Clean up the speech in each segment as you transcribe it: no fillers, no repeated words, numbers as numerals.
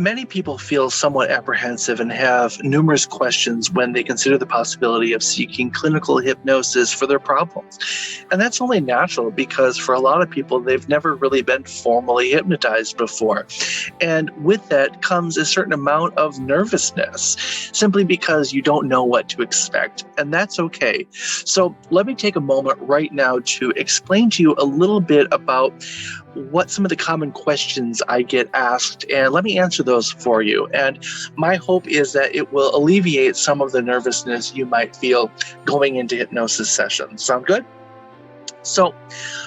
Many people feel somewhat apprehensive and have numerous questions when they consider the possibility of seeking clinical hypnosis for their problems. And that's only natural because for a lot of people, they've never really been formally hypnotized before. And with that comes a certain amount of nervousness, simply because you don't know what to expect. And that's okay. So let me take a moment right now to explain to you a little bit about what some of the common questions I get asked, and let me answer those for you. And my hope is that it will alleviate some of the nervousness you might feel going into hypnosis sessions. Sound good? So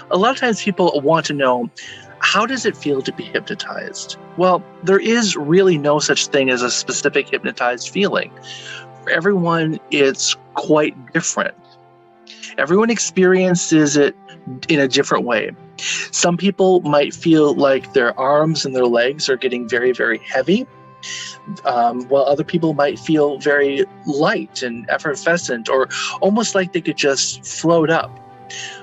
a lot of times people want to know, how does it feel to be hypnotized? Well, there is really no such thing as a specific hypnotized feeling. For everyone, it's quite different. Everyone experiences it in a different way. Some people might feel like their arms and their legs are getting very, very heavy, while other people might feel very light and effervescent, or almost like they could just float up.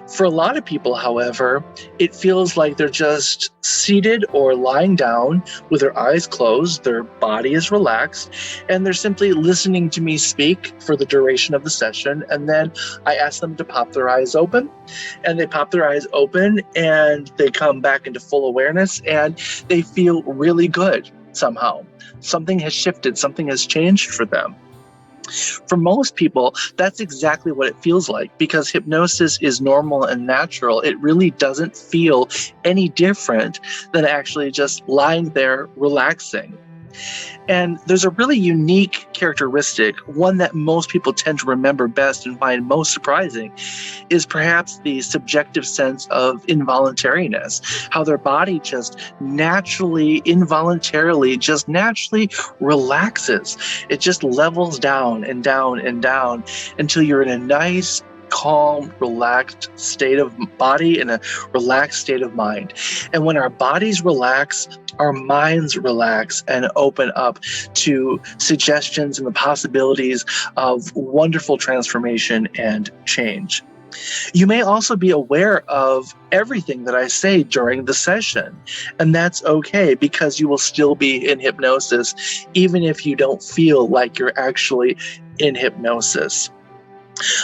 For a lot of people, however, it feels like they're just seated or lying down with their eyes closed, their body is relaxed, and they're simply listening to me speak for the duration of the session. And then I ask them to pop their eyes open, and they pop their eyes open and they come back into full awareness and they feel really good somehow. Something has shifted, something has changed for them. For most people, that's exactly what it feels like, because hypnosis is normal and natural. It really doesn't feel any different than actually just lying there relaxing. And there's a really unique characteristic, one that most people tend to remember best and find most surprising, is perhaps the subjective sense of involuntariness, how their body just naturally, involuntarily, just naturally relaxes. It just levels down and down and down until you're in a nice, calm, relaxed state of body and a relaxed state of mind. And when our bodies relax, our minds relax and open up to suggestions and the possibilities of wonderful transformation and change. You may also be aware of everything that I say during the session, and that's okay, because you will still be in hypnosis, even if you don't feel like you're actually in hypnosis.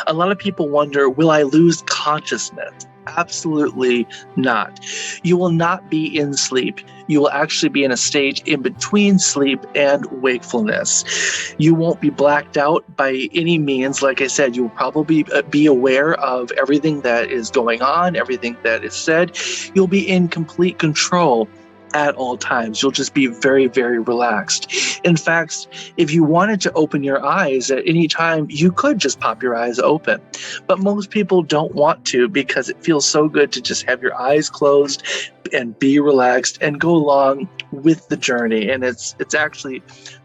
A lot of people wonder, will I lose consciousness? Absolutely not. You will not be in sleep. You will actually be in a state in between sleep and wakefulness. You won't be blacked out by any means. Like I said, you will probably be aware of everything that is going on, everything that is said. You'll be in complete control at all times. You'll just be very, very relaxed. In fact, if you wanted to open your eyes at any time, you could just pop your eyes open. But most people don't want to, because it feels so good to just have your eyes closed and be relaxed and go along with the journey. And it's actually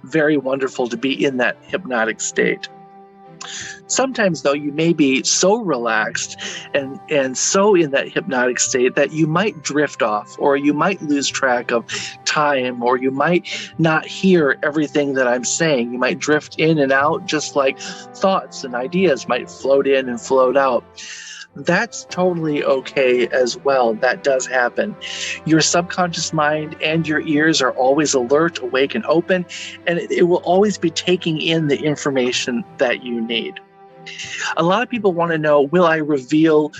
very wonderful to be in that hypnotic state. Sometimes, though, you may be so relaxed and so in that hypnotic state that you might drift off, or you might lose track of time, or you might not hear everything that I'm saying. You might drift in and out, just like thoughts and ideas might float in and float out. That's totally okay as well. That does happen. Your subconscious mind and your ears are always alert, awake, and open, and it will always be taking in the information that you need. A lot of people want to know, will I reveal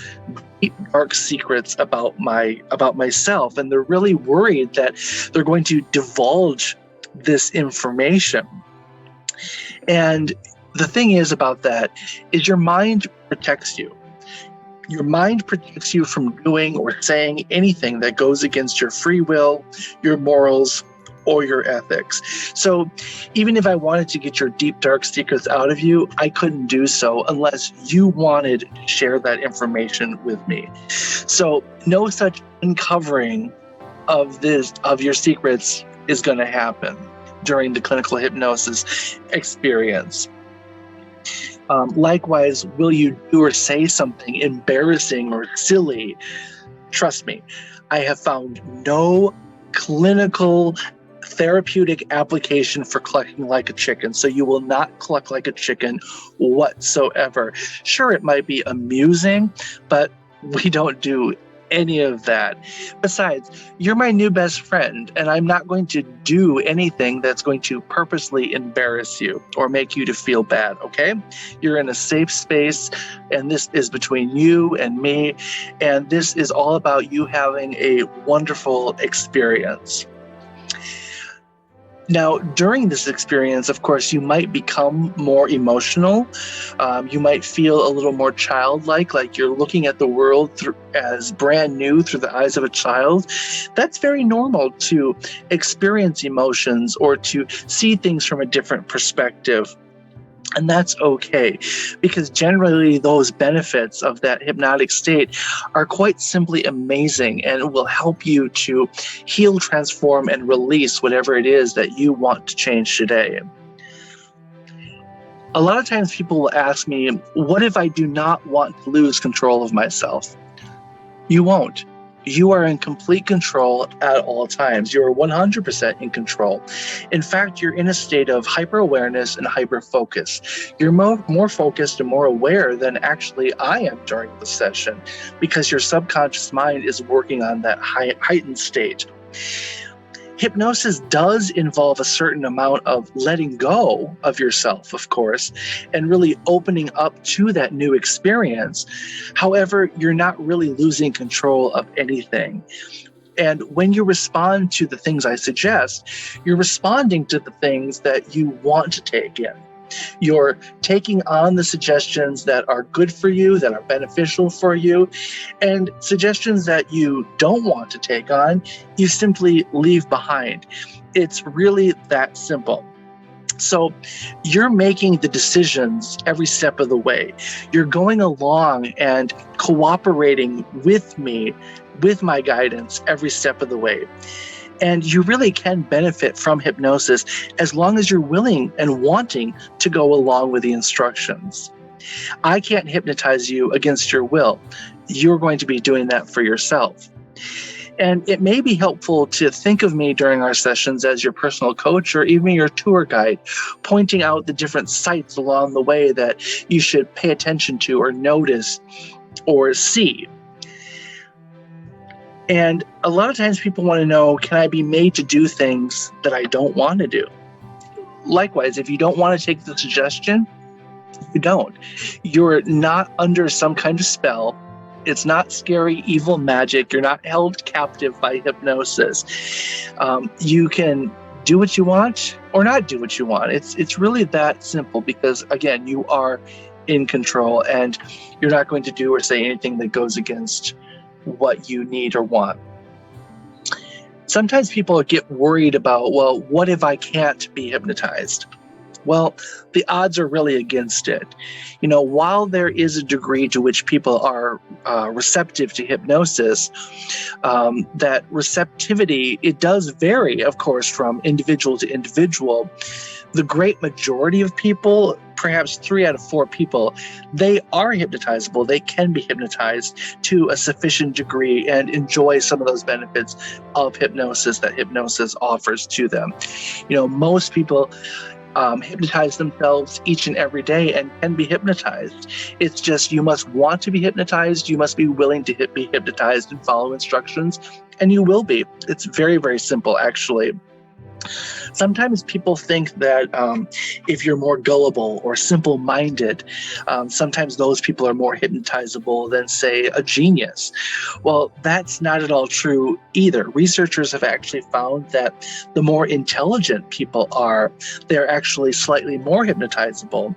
deep, dark secrets about myself? And they're really worried that they're going to divulge this information. And the thing is about that is your mind protects you. Your mind protects you from doing or saying anything that goes against your free will, your morals, or your ethics. So even if I wanted to get your deep, dark secrets out of you, I couldn't do so unless you wanted to share that information with me. So no such uncovering of your secrets is going to happen during the clinical hypnosis experience. Likewise, will you do or say something embarrassing or silly? Trust me, I have found no clinical therapeutic application for clucking like a chicken. So you will not cluck like a chicken whatsoever. Sure, it might be amusing, but we don't do any of that. Besides, you're my new best friend, and I'm not going to do anything that's going to purposely embarrass you or make you to feel bad, okay? You're in a safe space, and this is between you and me, and this is all about you having a wonderful experience. Now, during this experience, of course, you might become more emotional. You might feel a little more childlike, like you're looking at the world as brand new through the eyes of a child. That's very normal to experience emotions or to see things from a different perspective. And that's okay, because generally those benefits of that hypnotic state are quite simply amazing and will help you to heal, transform, and release whatever it is that you want to change today. A lot of times people will ask me, what if I do not want to lose control of myself? You won't. You are in complete control at all times. You are 100% in control. In fact, you're in a state of hyper-awareness and hyper-focus. You're more focused and more aware than actually I am during the session, because your subconscious mind is working on that heightened state. Hypnosis does involve a certain amount of letting go of yourself, of course, and really opening up to that new experience. However, you're not really losing control of anything. And when you respond to the things I suggest, you're responding to the things that you want to take in. You're taking on the suggestions that are good for you, that are beneficial for you, and suggestions that you don't want to take on, you simply leave behind. It's really that simple. So you're making the decisions every step of the way. You're going along and cooperating with me, with my guidance every step of the way. And you really can benefit from hypnosis as long as you're willing and wanting to go along with the instructions. I can't hypnotize you against your will. You're going to be doing that for yourself. And it may be helpful to think of me during our sessions as your personal coach or even your tour guide, pointing out the different sites along the way that you should pay attention to or notice or see. And a lot of times people want to know, can I be made to do things that I don't want to do? Likewise, if you don't want to take the suggestion, you don't. You're not under some kind of spell. It's not scary, evil magic. You're not held captive by hypnosis. You can do what you want or not do what you want. It's really that simple, because, again, you are in control and you're not going to do or say anything that goes against what you need or want. Sometimes people get worried about, well, what if I can't be hypnotized? Well, the odds are really against it. You know, while there is a degree to which people are receptive to hypnosis, that receptivity, it does vary, of course, from individual to individual. The great majority of people, perhaps 3 out of 4 people, they are hypnotizable. They can be hypnotized to a sufficient degree and enjoy some of those benefits of hypnosis that hypnosis offers to them. You know, most people hypnotize themselves each and every day and can be hypnotized. It's just, you must want to be hypnotized. You must be willing to be hypnotized and follow instructions, and you will be. It's very, very simple, actually. Sometimes people think that if you're more gullible or simple-minded, sometimes those people are more hypnotizable than, say, a genius. Well, that's not at all true either. Researchers have actually found that the more intelligent people are, they're actually slightly more hypnotizable.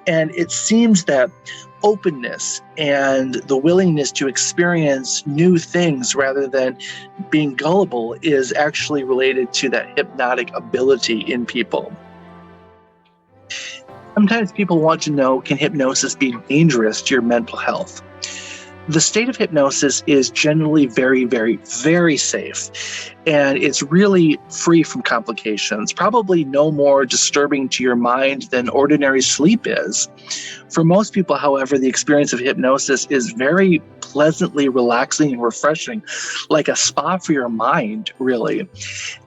And it seems that openness and the willingness to experience new things rather than being gullible is actually related to that hypnotic ability in people. Sometimes people want to know, can hypnosis be dangerous to your mental health? The state of hypnosis is generally very, very, very safe, and it's really free from complications, probably no more disturbing to your mind than ordinary sleep is. For most people, however, the experience of hypnosis is very pleasantly relaxing and refreshing, like a spa for your mind, really.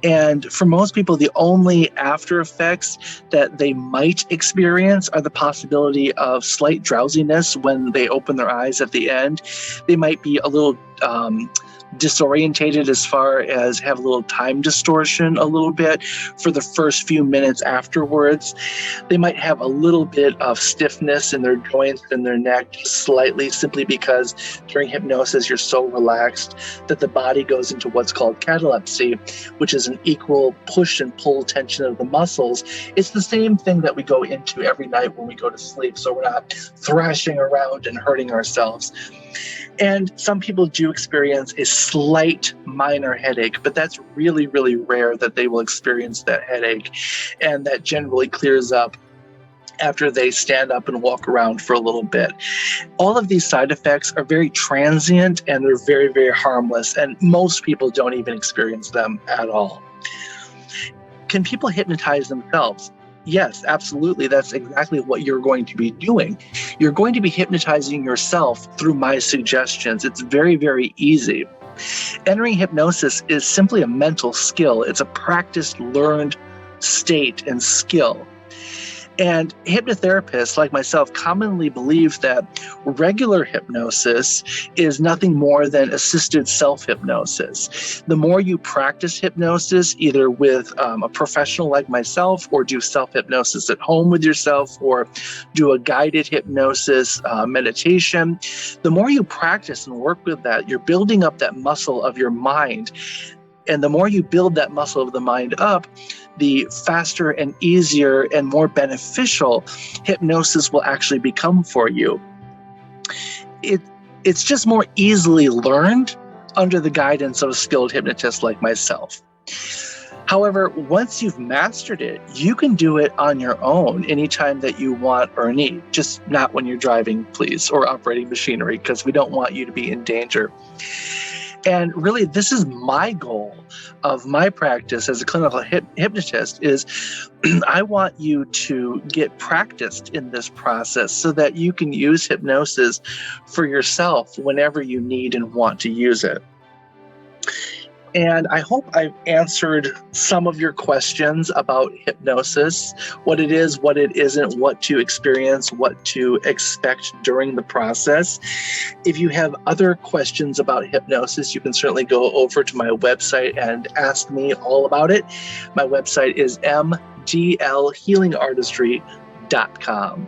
And for most people, the only after effects that they might experience are the possibility of slight drowsiness when they open their eyes at the end. They might be a little disorientated as far as have a little time distortion a little bit for the first few minutes afterwards. They might have a little bit of stiffness in their joints and their neck, just slightly, simply because during hypnosis you're so relaxed that the body goes into what's called catalepsy, which is an equal push and pull tension of the muscles. It's the same thing that we go into every night when we go to sleep, so we're not thrashing around and hurting ourselves. And some people do experience a slight minor headache, but that's really, really rare that they will experience that headache. And that generally clears up after they stand up and walk around for a little bit. All of these side effects are very transient and they're very, very harmless. And most people don't even experience them at all. Can people hypnotize themselves? Yes, absolutely. That's exactly what you're going to be doing. You're going to be hypnotizing yourself through my suggestions. It's very, very easy. Entering hypnosis is simply a mental skill. It's a practiced, learned state and skill. And hypnotherapists like myself commonly believe that regular hypnosis is nothing more than assisted self-hypnosis. The more you practice hypnosis, either with a professional like myself, or do self-hypnosis at home with yourself, or do a guided hypnosis meditation, the more you practice and work with that, you're building up that muscle of your mind. And the more you build that muscle of the mind up, the faster and easier and more beneficial hypnosis will actually become for you. It's just more easily learned under the guidance of a skilled hypnotist like myself. However, once you've mastered it, you can do it on your own anytime that you want or need, just not when you're driving, please, or operating machinery, because we don't want you to be in danger. And really, this is my goal of my practice as a clinical hypnotist is I want you to get practiced in this process so that you can use hypnosis for yourself whenever you need and want to use it. And I hope I've answered some of your questions about hypnosis, what it is, what it isn't, what to experience, what to expect during the process. If you have other questions about hypnosis, you can certainly go over to my website and ask me all about it. My website is mdlhealingartistry.com.